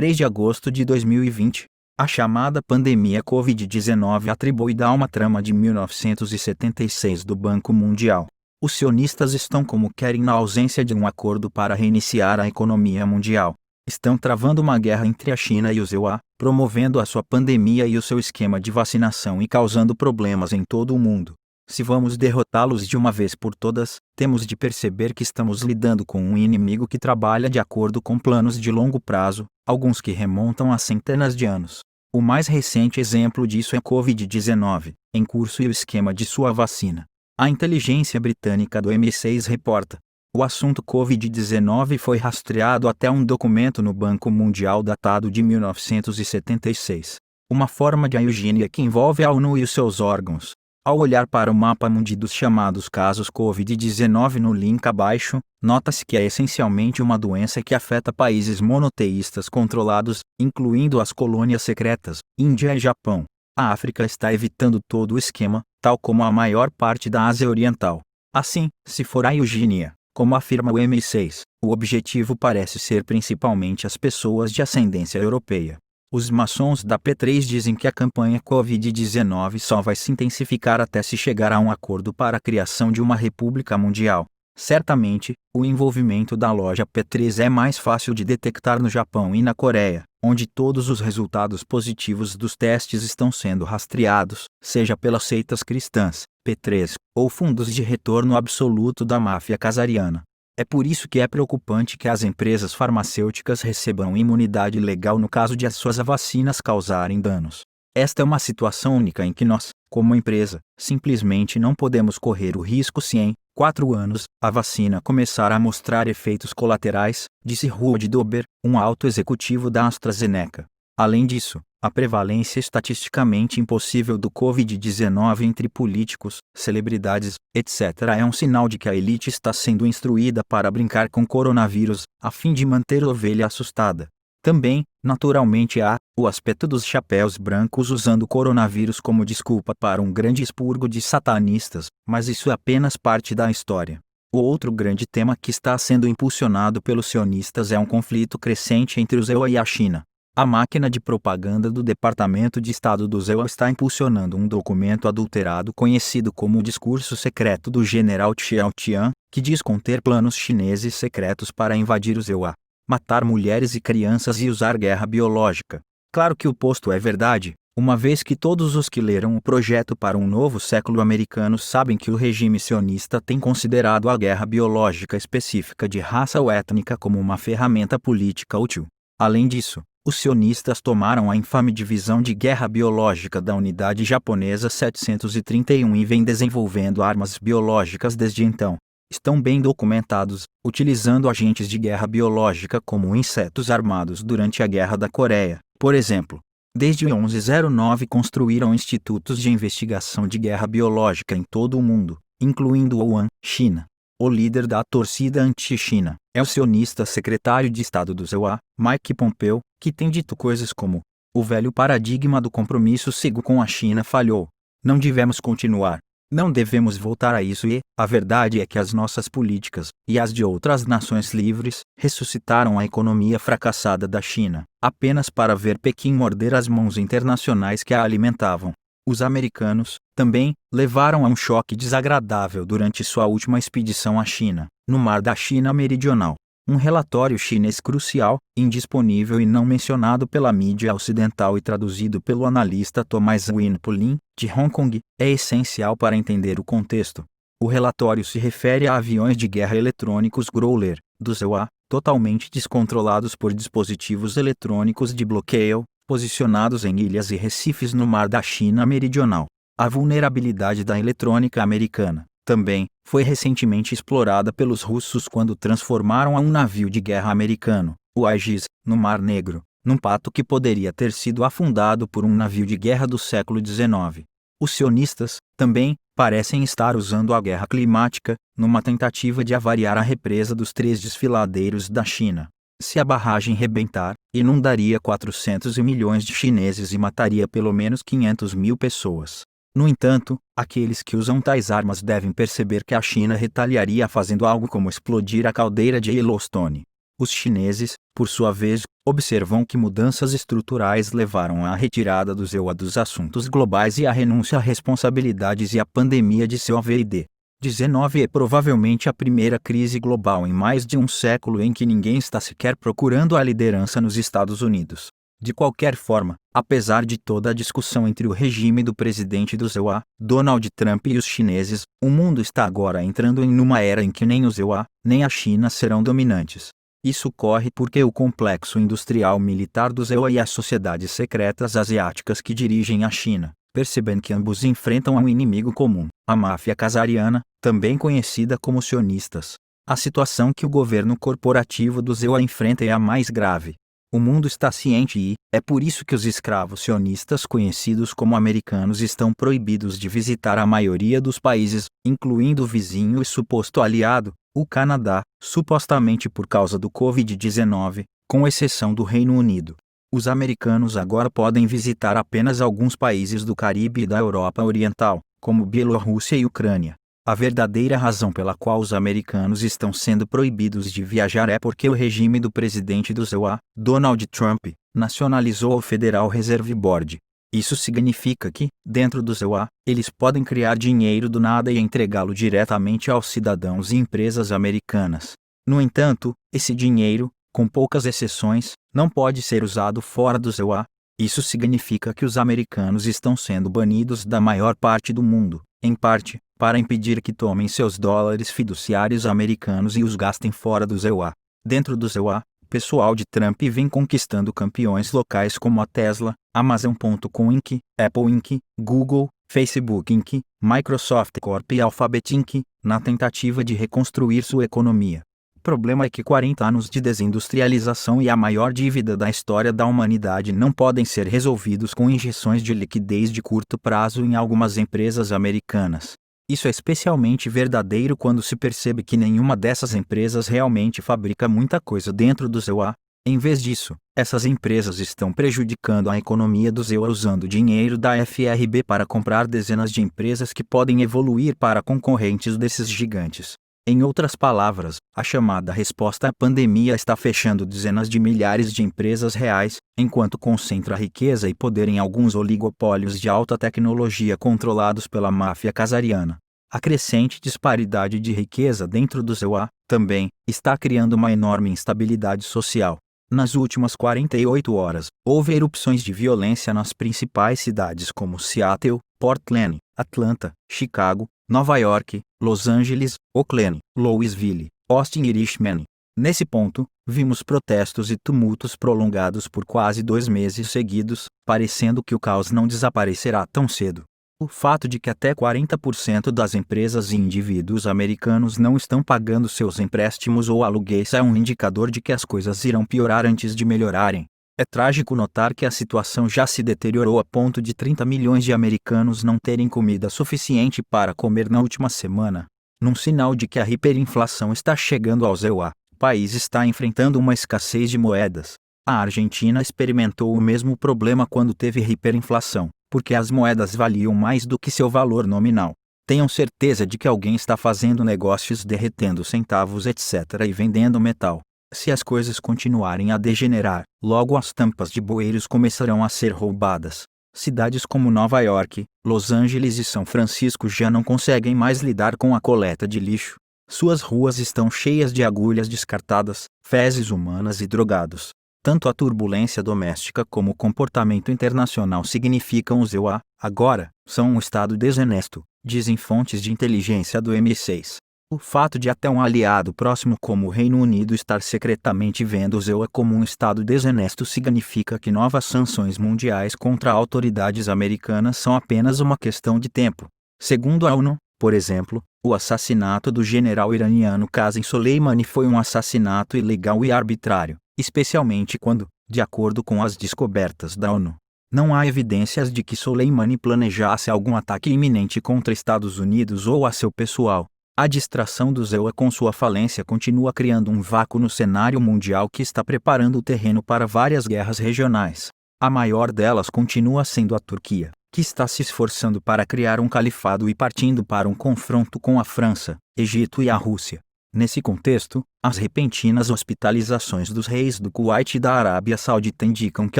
3 de agosto de 2020, a chamada pandemia Covid-19 atribuída a uma trama de 1976 do Banco Mundial. Os sionistas estão como querem na ausência de um acordo para reiniciar a economia mundial. Estão travando uma guerra entre a China e os EUA, promovendo a sua pandemia e o seu esquema de vacinação e causando problemas em todo o mundo. Se vamos derrotá-los de uma vez por todas, temos de perceber que estamos lidando com um inimigo que trabalha de acordo com planos de longo prazo, alguns que remontam a centenas de anos. O mais recente exemplo disso é a Covid-19, em curso e o esquema de sua vacina. A inteligência britânica do M6 reporta: o assunto Covid-19 foi rastreado até um documento no Banco Mundial datado de 1976. Uma forma de eugenia que envolve a ONU e os seus órgãos. Ao olhar para o mapa mundi dos chamados casos Covid-19 no link abaixo, nota-se que é essencialmente uma doença que afeta países monoteístas controlados, incluindo as colônias secretas, Índia e Japão. A África está evitando todo o esquema, tal como a maior parte da Ásia Oriental. Assim, se for a eugenia, como afirma o M6, o objetivo parece ser principalmente as pessoas de ascendência europeia. Os maçons da P3 dizem que a campanha Covid-19 só vai se intensificar até se chegar a um acordo para a criação de uma república mundial. Certamente, o envolvimento da loja P3 é mais fácil de detectar no Japão e na Coreia, onde todos os resultados positivos dos testes estão sendo rastreados, seja pelas seitas cristãs, P3, ou fundos de retorno absoluto da máfia casariana. É por isso que é preocupante que as empresas farmacêuticas recebam imunidade legal no caso de as suas vacinas causarem danos. Esta é uma situação única em que nós, como empresa, simplesmente não podemos correr o risco se em 4 anos a vacina começar a mostrar efeitos colaterais, disse Ruud Dober, um alto executivo da AstraZeneca. Além disso, a prevalência estatisticamente impossível do Covid-19 entre políticos, celebridades, etc. é um sinal de que a elite está sendo instruída para brincar com coronavírus, a fim de manter a ovelha assustada. Também, naturalmente há o aspecto dos chapéus brancos usando o coronavírus como desculpa para um grande expurgo de satanistas, mas isso é apenas parte da história. O outro grande tema que está sendo impulsionado pelos sionistas é um conflito crescente entre os EUA e a China. A máquina de propaganda do Departamento de Estado dos EUA está impulsionando um documento adulterado conhecido como o Discurso Secreto do General Xiao Tian, que diz conter planos chineses secretos para invadir os EUA, matar mulheres e crianças e usar guerra biológica. Claro que o posto é verdade, uma vez que todos os que leram o projeto para um novo século americano sabem que o regime sionista tem considerado a guerra biológica específica de raça ou étnica como uma ferramenta política útil. Além disso, os sionistas tomaram a infame divisão de guerra biológica da unidade japonesa 731 e vêm desenvolvendo armas biológicas desde então. Estão bem documentados, utilizando agentes de guerra biológica como insetos armados durante a Guerra da Coreia, por exemplo. Desde 1109 construíram institutos de investigação de guerra biológica em todo o mundo, incluindo Wuhan, China. O líder da torcida anti-China é o sionista secretário de Estado dos EUA, Mike Pompeo, que tem dito coisas como: o velho paradigma do compromisso cego com a China falhou. Não devemos continuar. Não devemos voltar a isso e, a verdade é que as nossas políticas, e as de outras nações livres, ressuscitaram a economia fracassada da China, apenas para ver Pequim morder as mãos internacionais que a alimentavam. Os americanos, também, levaram a um choque desagradável durante sua última expedição à China, no Mar da China Meridional. Um relatório chinês crucial, indisponível e não mencionado pela mídia ocidental e traduzido pelo analista Thomas Winpulin, de Hong Kong, é essencial para entender o contexto. O relatório se refere a aviões de guerra eletrônicos Growler, dos EUA, totalmente descontrolados por dispositivos eletrônicos de bloqueio, posicionados em ilhas e recifes no Mar da China Meridional. A vulnerabilidade da eletrônica americana, também, foi recentemente explorada pelos russos quando transformaram um navio de guerra americano, o Aegis, no Mar Negro, num pato que poderia ter sido afundado por um navio de guerra do século XIX. Os sionistas, também, parecem estar usando a guerra climática, numa tentativa de avariar a represa dos 3 desfiladeiros da China. Se a barragem rebentar, inundaria 400 milhões de chineses e mataria pelo menos 500 mil pessoas. No entanto, aqueles que usam tais armas devem perceber que a China retaliaria fazendo algo como explodir a caldeira de Yellowstone. Os chineses, por sua vez, observam que mudanças estruturais levaram à retirada do EUA dos assuntos globais e à renúncia a responsabilidades, e a pandemia de Covid-19 é provavelmente a primeira crise global em mais de um século em que ninguém está sequer procurando a liderança nos Estados Unidos. De qualquer forma, apesar de toda a discussão entre o regime do presidente dos EUA, Donald Trump, e os chineses, o mundo está agora entrando em uma era em que nem os EUA, nem a China serão dominantes. Isso ocorre porque o complexo industrial militar dos EUA e as sociedades secretas asiáticas que dirigem a China percebem que ambos enfrentam um inimigo comum, a máfia casariana, também conhecida como sionistas. A situação que o governo corporativo dos EUA enfrenta é a mais grave. O mundo está ciente e é por isso que os escravos sionistas conhecidos como americanos estão proibidos de visitar a maioria dos países, incluindo o vizinho e suposto aliado, o Canadá, supostamente por causa do Covid-19, com exceção do Reino Unido. Os americanos agora podem visitar apenas alguns países do Caribe e da Europa Oriental, como Bielorrússia e Ucrânia. A verdadeira razão pela qual os americanos estão sendo proibidos de viajar é porque o regime do presidente dos EUA, Donald Trump, nacionalizou o Federal Reserve Board. Isso significa que, dentro dos EUA, eles podem criar dinheiro do nada e entregá-lo diretamente aos cidadãos e empresas americanas. No entanto, esse dinheiro, com poucas exceções, não pode ser usado fora dos EUA. Isso significa que os americanos estão sendo banidos da maior parte do mundo, em parte, para impedir que tomem seus dólares fiduciários americanos e os gastem fora dos EUA. Dentro dos EUA, o pessoal de Trump vem conquistando campeões locais como a Tesla, Amazon.com Inc., Apple Inc., Google, Facebook Inc., Microsoft Corp. E Alphabet Inc., na tentativa de reconstruir sua economia. O problema é que 40 anos de desindustrialização e a maior dívida da história da humanidade não podem ser resolvidos com injeções de liquidez de curto prazo em algumas empresas americanas. Isso é especialmente verdadeiro quando se percebe que nenhuma dessas empresas realmente fabrica muita coisa dentro dos EUA. Em vez disso, essas empresas estão prejudicando a economia dos EUA usando dinheiro da FRB para comprar dezenas de empresas que podem evoluir para concorrentes desses gigantes. Em outras palavras, a chamada resposta à pandemia está fechando dezenas de milhares de empresas reais, enquanto concentra riqueza e poder em alguns oligopólios de alta tecnologia controlados pela máfia casariana. A crescente disparidade de riqueza dentro do EUA, também, está criando uma enorme instabilidade social. Nas últimas 48 horas, houve erupções de violência nas principais cidades como Seattle, Portland, Atlanta, Chicago, Nova York, Los Angeles, Oakland, Louisville, Austin e Richmond. Nesse ponto, vimos protestos e tumultos prolongados por quase 2 meses seguidos, parecendo que o caos não desaparecerá tão cedo. O fato de que até 40% das empresas e indivíduos americanos não estão pagando seus empréstimos ou aluguéis é um indicador de que as coisas irão piorar antes de melhorarem. É trágico notar que a situação já se deteriorou a ponto de 30 milhões de americanos não terem comida suficiente para comer na última semana. Num sinal de que a hiperinflação está chegando aos EUA, o país está enfrentando uma escassez de moedas. A Argentina experimentou o mesmo problema quando teve hiperinflação, porque as moedas valiam mais do que seu valor nominal. Tenham certeza de que alguém está fazendo negócios derretendo centavos etc. e vendendo metal. Se as coisas continuarem a degenerar, logo as tampas de bueiros começarão a ser roubadas. Cidades como Nova York, Los Angeles e São Francisco já não conseguem mais lidar com a coleta de lixo. Suas ruas estão cheias de agulhas descartadas, fezes humanas e drogados. Tanto a turbulência doméstica como o comportamento internacional significam os EUA, agora, são um estado desonesto, dizem fontes de inteligência do M6. O fato de até um aliado próximo como o Reino Unido estar secretamente vendo os EUA como um estado desonesto significa que novas sanções mundiais contra autoridades americanas são apenas uma questão de tempo. Segundo a ONU, por exemplo, o assassinato do general iraniano Qasem Soleimani foi um assassinato ilegal e arbitrário, especialmente quando, de acordo com as descobertas da ONU, não há evidências de que Soleimani planejasse algum ataque iminente contra Estados Unidos ou a seu pessoal. A distração do EUA com sua falência continua criando um vácuo no cenário mundial que está preparando o terreno para várias guerras regionais. A maior delas continua sendo a Turquia, que está se esforçando para criar um califado e partindo para um confronto com a França, Egito e a Rússia. Nesse contexto, as repentinas hospitalizações dos reis do Kuwait e da Arábia Saudita indicam que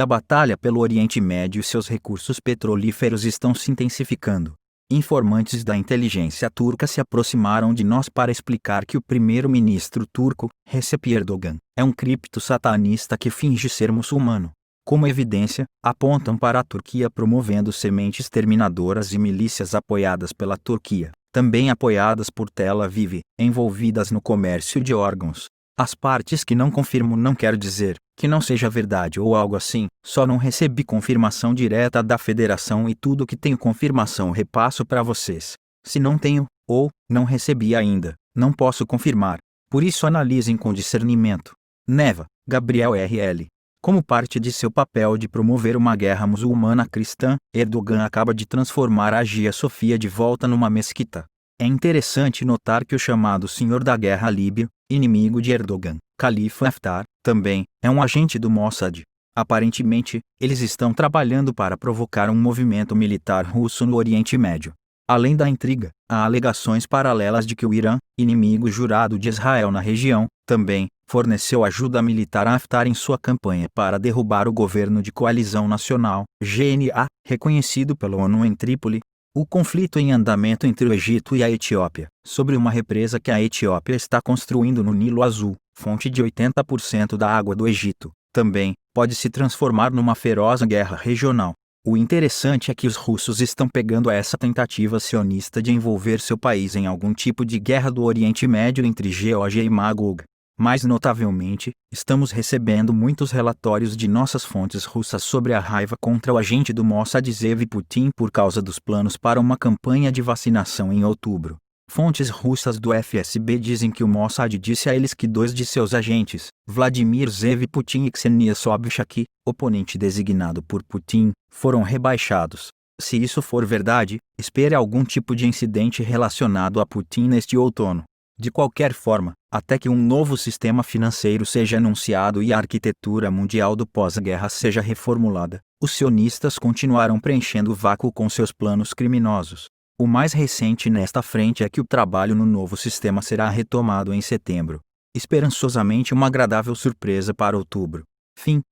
a batalha pelo Oriente Médio e seus recursos petrolíferos estão se intensificando. Informantes da inteligência turca se aproximaram de nós para explicar que o primeiro-ministro turco, Recep Erdogan, é um cripto-satanista que finge ser muçulmano. Como evidência, apontam para a Turquia promovendo sementes terminadoras e milícias apoiadas pela Turquia, também apoiadas por Tel Aviv, envolvidas no comércio de órgãos. As partes que não confirmam não quer dizer que não seja verdade ou algo assim, só não recebi confirmação direta da federação e tudo que tenho confirmação repasso para vocês. Se não tenho, ou não recebi ainda, não posso confirmar. Por isso analisem com discernimento. Neva, Gabriel RL. Como parte de seu papel de promover uma guerra muçulmana cristã, Erdogan acaba de transformar a Hagia Sofia de volta numa mesquita. É interessante notar que o chamado Senhor da Guerra Líbio, inimigo de Erdogan, Khalifa Haftar, também é um agente do Mossad. Aparentemente, eles estão trabalhando para provocar um movimento militar russo no Oriente Médio. Além da intriga, há alegações paralelas de que o Irã, inimigo jurado de Israel na região, também forneceu ajuda militar a Haftar em sua campanha para derrubar o governo de coalizão nacional, GNA, reconhecido pela ONU em Trípoli. O conflito em andamento entre o Egito e a Etiópia, sobre uma represa que a Etiópia está construindo no Nilo Azul, fonte de 80% da água do Egito, também pode se transformar numa feroz guerra regional. O interessante é que os russos estão pegando essa tentativa sionista de envolver seu país em algum tipo de guerra do Oriente Médio entre Geórgia e Magog. Mais notavelmente, estamos recebendo muitos relatórios de nossas fontes russas sobre a raiva contra o agente do Mossad Zev Putin por causa dos planos para uma campanha de vacinação em outubro. Fontes russas do FSB dizem que o Mossad disse a eles que 2 de seus agentes, Vladimir Zev Putin e Ksenia Sobchak, oponente designado por Putin, foram rebaixados. Se isso for verdade, espere algum tipo de incidente relacionado a Putin neste outono. De qualquer forma, até que um novo sistema financeiro seja anunciado e a arquitetura mundial do pós-guerra seja reformulada, os sionistas continuarão preenchendo o vácuo com seus planos criminosos. O mais recente nesta frente é que o trabalho no novo sistema será retomado em setembro. Esperançosamente uma agradável surpresa para outubro. Fim.